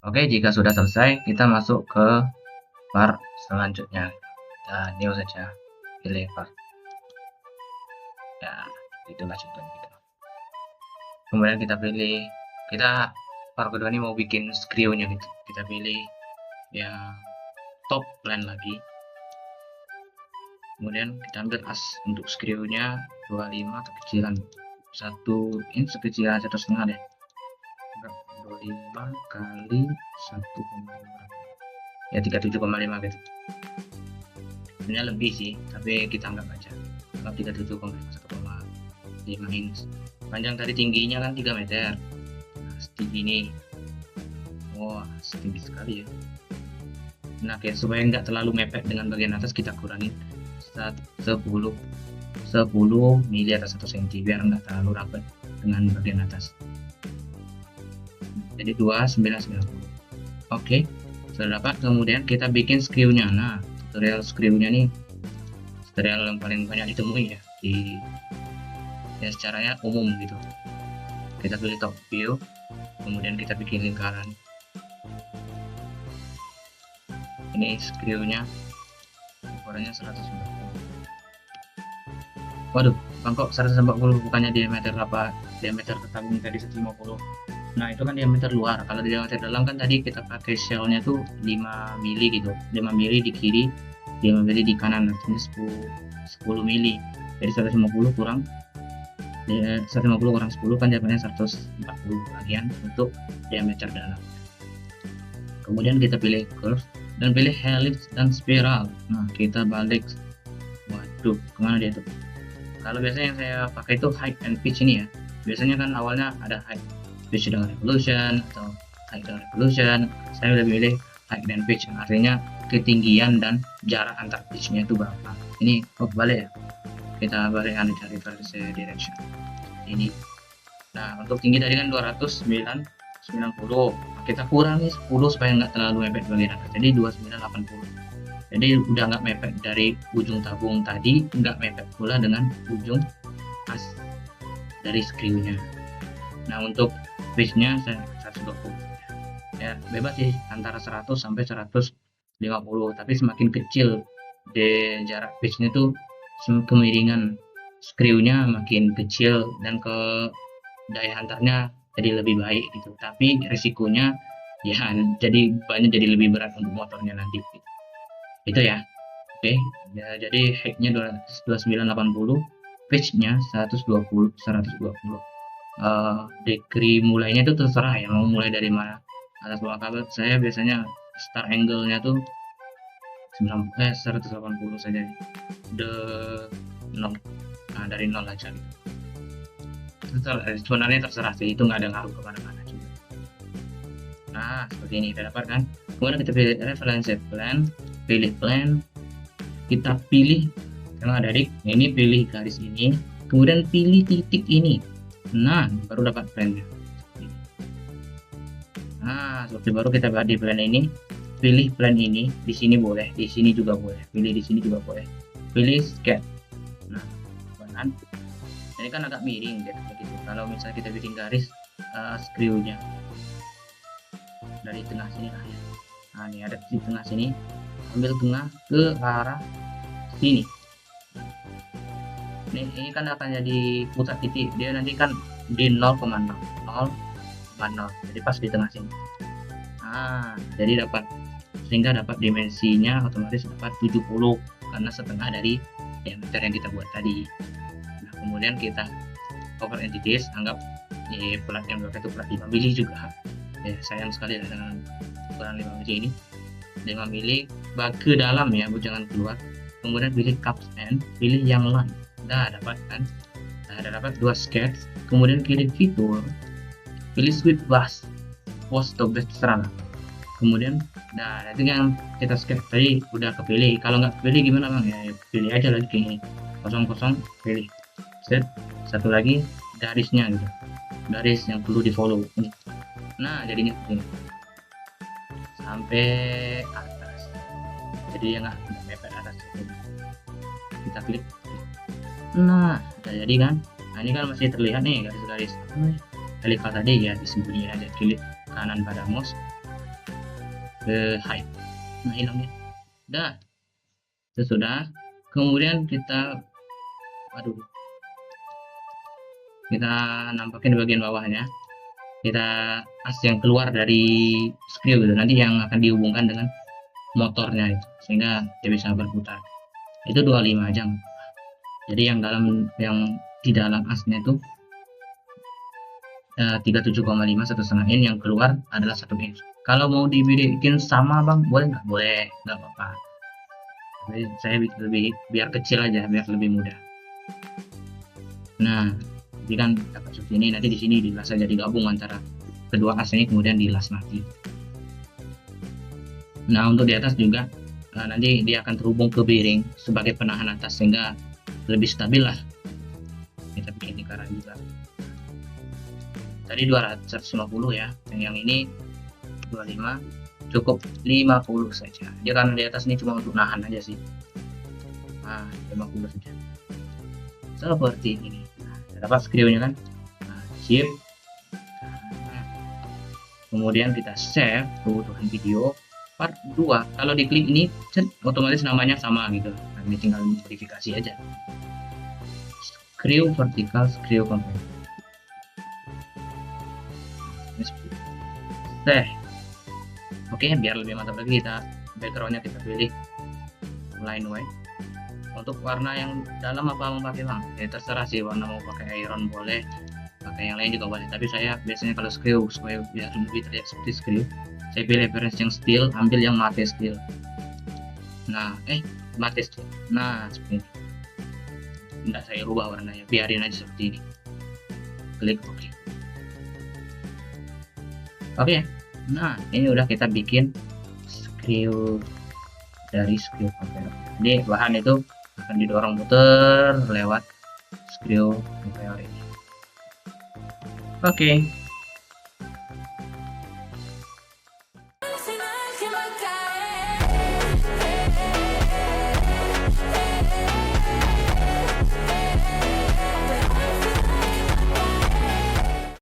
Oke, jika sudah selesai, kita masuk ke part selanjutnya. Kita new saja, pilih part. Ya, itulah contohnya gitu. Kemudian kita pilih, kita part kedua ini mau bikin screw-nya gitu. Kita pilih yang top plan lagi. Kemudian kita ambil as untuk screw-nya 25 kekecilan 1 inch, kekecilan 1,5 deh. 25 kali 1,5 ya 37,5 gitu. Sebenarnya lebih sih, tapi kita anggap aja anggap 37,5 inch. Panjang tadi tingginya kan 3 meter. Nah, setinggi ini, wah setinggi sekali ya. Nah, kayak supaya nggak terlalu mepet dengan bagian atas, kita kurangin 10 mili atau 1 cm biar nggak terlalu rapat dengan bagian atas. Jadi 2990. Oke, sudah dapat. Kemudian kita bikin screw-nya. Nah, tutorial screw-nya nih tutorial yang paling banyak ditemui ya di secaranya umum gitu. Kita pilih top view, kemudian kita bikin lingkaran. Ini screw-nya ukurannya 140. Waduh, kok 140 bukannya diameter apa? Diameter tabung tadi 150. Nah, itu kan diameter luar. Kalau di diameter dalam kan tadi kita pakai shell-nya tuh 5 mili gitu. 5 mili di kiri, 5 mili di kanan. Artinya 10 mili. Jadi 150 kurang 150 kurang 10 kan diameternya 140 bagian untuk diameter dalam. Kemudian kita pilih curve dan pilih helix dan spiral. Nah, kita balik. Waduh, kemana dia tuh? Kalau biasanya yang saya pakai itu height and pitch ini ya. Biasanya kan awalnya ada height pitch dengan revolution atau height dengan revolution. Saya lebih pilih height dan pitch, artinya ketinggian dan jarak antar pitchnya itu berapa. Ini balik ya, kita balik dari reverse direction ini. Nah, untuk tinggi tadi kan 290, kita kurangi 10 supaya nggak terlalu mepet bagian atas, jadi 2980. Jadi udah nggak mepet dari ujung tabung tadi, nggak mepet pula dengan ujung as dari screw-nya. Nah, untuk pitch-nya saya 120 ya, bebas sih antara 100 sampai 150, tapi semakin kecil di jarak pitch-nya tuh kemiringan screw-nya makin kecil dan ke daya hantarnya jadi lebih baik gitu, tapi risikonya ya jadi banyak, jadi lebih berat untuk motornya nanti gitu. Itu ya. Oke, ya, jadi height-nya 2980, pitch-nya 120. Degree mulainya itu terserah ya, mau mulai dari mana, atas bawah kabel. Saya biasanya start angle-nya tuh 180 saja, the 0. Nah, dari 0 aja gitu. Sebenarnya terserah sih, itu nggak ada ngaruh kemana-mana juga. Nah, seperti ini kita dapat kan. Kemudian kita pilih reference plan, pilih plan, kita pilih yang ada di ini, pilih garis ini, kemudian pilih titik ini. Nah, baru dapat plannya. Nah, seperti baru kita bahas di plan ini. Pilih plan ini, di sini boleh, di sini juga boleh, pilih di sini juga boleh, pilih sketch. Nah, kanan ini kan agak miring gitu. Kalau misalnya kita bikin garis screw-nya dari tengah sini lah ya. Nah, ini ada di tengah sini, ambil tengah ke arah sini. Ini kan akan jadi pusat titik, dia nanti kan di 0,0, jadi pas di tengah sini. Nah, jadi dapat, sehingga dapat dimensinya otomatis dapat 70 karena setengah dari diameter yang kita buat tadi. Nah, kemudian kita cover entities, anggap plat yang berapa itu plat 5 mili juga ya, sayang sekali dengan ukuran 5 mili ini. 5 mili ke dalam ya, jangan keluar. Kemudian pilih caps end, pilih yang line. Nah, dapat kan, ada dapat 2 sketch. Kemudian pilih fitur, pilih sweep bus post to best serang. Kemudian nah itu yang kita sketch tadi udah kepilih. Kalau nggak kepilih gimana bang, ya pilih aja lagi kayak 00, pilih set. Satu lagi garisnya gitu, garis yang perlu di follow. Nah, jadinya begini sampai atas, jadi yang nggak mepet atas itu. Kita klik. Nah, udah jadi kan. Nah, ini kan masih terlihat nih garis-garis helical tadi ya, disembunyiin aja. Klik kanan pada mouse, ke hide. Nah, hilangnya udah. Sesudah kemudian kita kita nampakin bagian bawahnya, kita as yang keluar dari screw gitu, nanti yang akan dihubungkan dengan motornya itu, sehingga dia bisa berputar. Itu 25 aja. Jadi yang di dalam asnya itu 37,5 1,5 in, yang keluar adalah 1 in. Kalau mau dibikin sama bang, boleh nggak? Boleh, nggak apa-apa. Tapi saya lebih biar kecil aja, biar lebih mudah. Nah, jadi kan dapat seperti ini. Nanti di sini dilas aja, digabung antara kedua as ini, kemudian dilas lagi. Nah, untuk di atas juga nanti dia akan terhubung ke bearing sebagai penahan atas, sehingga lebih stabil lah. Kita bikin lingkaran juga. Tadi 250 ya, yang ini 25, cukup 50 saja. Dia karena di atas ini cuma untuk nahan aja sih. Nah, 50 saja. Seperti ini. Nah, dapat screw-nya kan? Nah, sip. Kemudian kita save kebutuhan video part 2. Kalau diklik ini, otomatis namanya sama gitu. Nah, ini tinggal modifikasi aja. Screw vertical, screw companion. Oke, biar lebih mantap lagi, kita backgroundnya kita pilih line white. Untuk warna yang dalam apa mau pakai bang? Ya terserah sih, warna mau pakai iron boleh, pakai yang lain juga boleh. Tapi saya biasanya kalau screw, supaya biar lebih terlihat seperti screw, saya pilih reference yang steel, ambil yang matte steel. Nah, matte steel. Nah, seperti ini. Enggak saya rubah warnanya, biarin aja seperti ini. Klik OK. Oke. Nah, ini udah kita bikin screw dari screw conveyor. Jadi bahan itu akan didorong muter lewat screw conveyor ini. Oke.